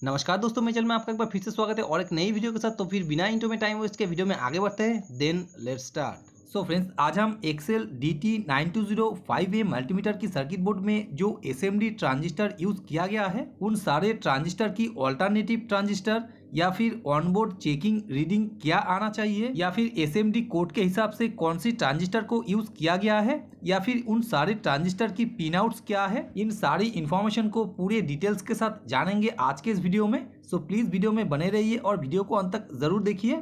नमस्कार दोस्तों, मेरे चैनल में आपका एक बार फिर से स्वागत है और एक नई वीडियो के साथ। तो फिर बिना इंट्रो में टाइम वेस्ट के वीडियो में आगे बढ़ते हैं। Then let's start. So friends, आज हम एक्सेल DT9205A मल्टीमीटर की सर्किट बोर्ड में जो एसएमडी ट्रांजिस्टर यूज किया गया है उन सारे ट्रांजिस्टर की ऑल्टरनेटिव ट्रांजिस्टर या फिर ऑनबोर्ड चेकिंग रीडिंग क्या आना चाहिए, या फिर एसएमडी कोड के हिसाब से कौन सी ट्रांजिस्टर को यूज किया गया है, या फिर उन सारे ट्रांजिस्टर की पिन आउट्स क्या है, इन सारी इंफॉर्मेशन को पूरे डिटेल्स के साथ जानेंगे आज के इस वीडियो में। सो प्लीज वीडियो में बने रहिए और वीडियो को अंत तक जरूर देखिए।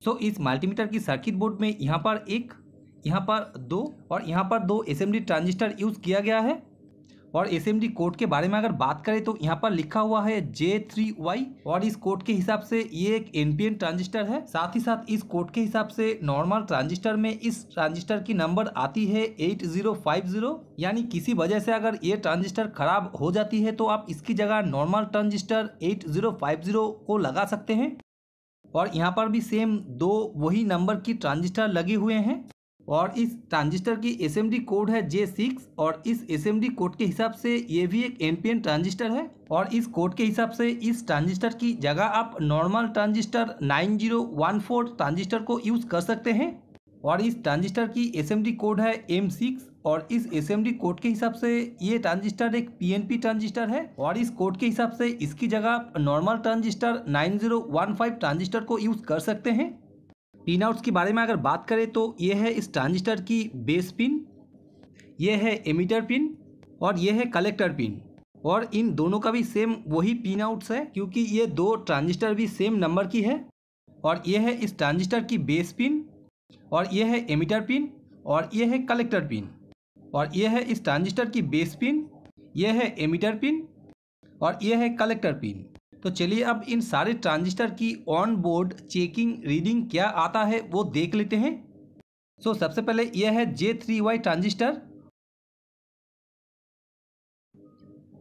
सो इस मल्टीमीटर की सर्किट बोर्ड में यहाँ पर एक, यहाँ पर दो और यहाँ पर दो एसएमडी ट्रांजिस्टर यूज किया गया है। और एसएमडी कोड के बारे में अगर बात करें तो यहाँ पर लिखा हुआ है J3Y और इस कोड के हिसाब से ये एक एनपीएन ट्रांजिस्टर है। साथ ही साथ इस कोड के हिसाब से नॉर्मल ट्रांजिस्टर में इस ट्रांजिस्टर की नंबर आती है 8050। यानी किसी वजह से अगर ये ट्रांजिस्टर खराब हो जाती है तो आप इसकी जगह नॉर्मल ट्रांजिस्टर 8050 को लगा सकते हैं। और यहाँ पर भी सेम दो वही नंबर की ट्रांजिस्टर लगे हुए हैं और इस ट्रांजिस्टर की एसएमडी कोड है J6 और इस एसएमडी कोड के हिसाब से ये भी एक एनपीएन ट्रांजिस्टर है। और इस कोड के हिसाब से इस ट्रांजिस्टर की जगह आप नॉर्मल ट्रांजिस्टर 9014 ट्रांजिस्टर को यूज कर सकते हैं। और इस ट्रांजिस्टर की एसएमडी कोड है M6 और इस एसएमडी कोड के हिसाब से ये ट्रांजिस्टर एक पीएनपी ट्रांजिस्टर है। और इस कोड के हिसाब से इसकी जगह आप नॉर्मल ट्रांजिस्टर 9015 ट्रांजिस्टर को यूज कर सकते हैं। पिन आउट्स के बारे में अगर बात करें तो ये है इस ट्रांजिस्टर की बेस पिन, ये है एमीटर पिन और ये है कलेक्टर पिन। और इन दोनों का भी सेम वही पिन आउट्स है क्योंकि ये दो ट्रांजिस्टर भी सेम नंबर की है। और ये है इस ट्रांजिस्टर की बेस पिन और ये है एमीटर पिन और ये है कलेक्टर पिन। और ये है इस ट्रांजिस्टर की बेस पिन, ये है एमीटर पिन और ये है कलेक्टर पिन। तो चलिए अब इन सारे ट्रांजिस्टर की ऑन बोर्ड चेकिंग रीडिंग क्या आता है वो देख लेते हैं। सो सबसे पहले यह है J3Y ट्रांजिस्टर।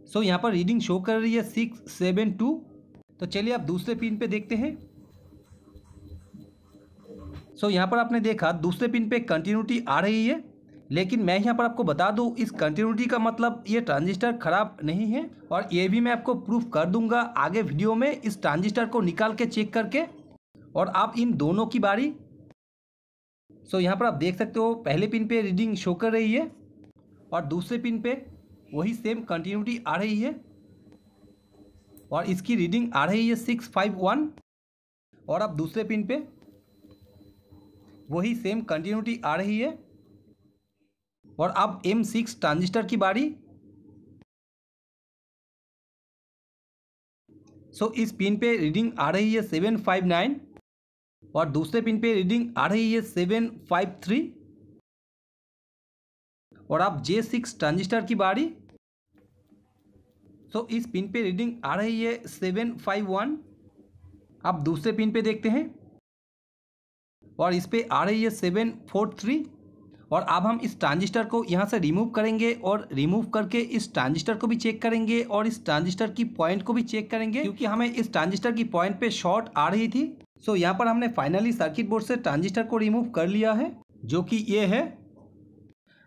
सो यहाँ पर रीडिंग शो कर रही है 672। तो चलिए अब दूसरे पिन पे देखते हैं। सो यहाँ पर आपने देखा दूसरे पिन पे कंटिन्यूटी आ रही है, लेकिन मैं यहाँ पर आपको बता दूँ इस कंटिन्यूटी का मतलब ये ट्रांजिस्टर खराब नहीं है। और ये भी मैं आपको प्रूफ कर दूंगा आगे वीडियो में इस ट्रांजिस्टर को निकाल के चेक करके। और आप इन दोनों की बारी। सो यहाँ पर आप देख सकते हो पहले पिन पे रीडिंग शो कर रही है और दूसरे पिन पे वही सेम कंटिन्यूटी आ रही है और इसकी रीडिंग आ रही है 651। और अब दूसरे पिन पे वही सेम कंटिन्यूटी आ रही है। और अब M6 ट्रांजिस्टर की बारी। सो इस पिन पे रीडिंग आ रही है 759 और दूसरे पिन पे रीडिंग आ रही है 753। और अब J6 ट्रांजिस्टर की बारी। सो इस पिन पे रीडिंग आ रही है 751। अब दूसरे पिन पे देखते हैं और इस पे आ रही है 743। और अब हम इस ट्रांजिस्टर को यहाँ से रिमूव करेंगे और रिमूव करके इस ट्रांजिस्टर को भी चेक करेंगे और इस ट्रांजिस्टर की पॉइंट को भी चेक करेंगे क्योंकि हमें इस ट्रांजिस्टर की पॉइंट पे शॉर्ट आ रही थी। सो यहाँ पर हमने फाइनली सर्किट बोर्ड से ट्रांजिस्टर को रिमूव कर लिया है जो कि ये है।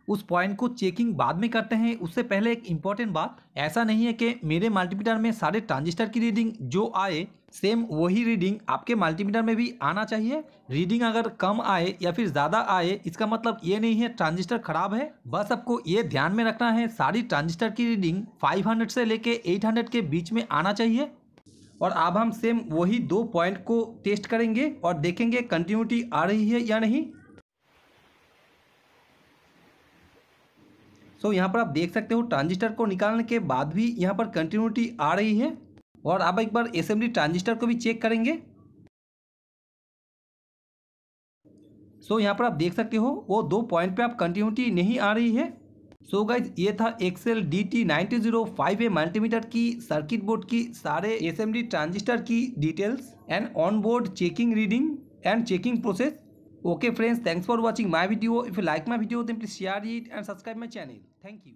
उस पॉइंट को चेकिंग बाद में करते हैं। उससे पहले एक इम्पॉर्टेंट बात, ऐसा नहीं है कि मेरे मल्टीमीटर में सारे ट्रांजिस्टर की रीडिंग जो आए सेम वही रीडिंग आपके मल्टीमीटर में भी आना चाहिए। रीडिंग अगर कम आए या फिर ज़्यादा आए इसका मतलब ये नहीं है ट्रांजिस्टर खराब है। बस आपको ये ध्यान में रखना है सारी ट्रांजिस्टर की रीडिंग 500 से लेके 800 के बीच में आना चाहिए। और अब हम सेम वही दो पॉइंट को टेस्ट करेंगे और देखेंगे कंटिन्यूटी आ रही है या नहीं। सो यहाँ पर आप देख सकते हो ट्रांजिस्टर को निकालने के बाद भी यहाँ पर कंटिन्यूटी आ रही है। और अब एक बार एसएमडी ट्रांजिस्टर को भी चेक करेंगे। सो यहाँ पर आप देख सकते हो वो दो पॉइंट पे आप कंटिन्यूटी नहीं आ रही है। सो गाइज, ये था एक्सेल DT9205A मल्टीमीटर की सर्किट बोर्ड की सारे एसएमडी ट्रांजिस्टर की details and on board checking reading and checking process. Okay friends, thanks for watching my video. If you like my video then please share it and subscribe my channel. Thank you.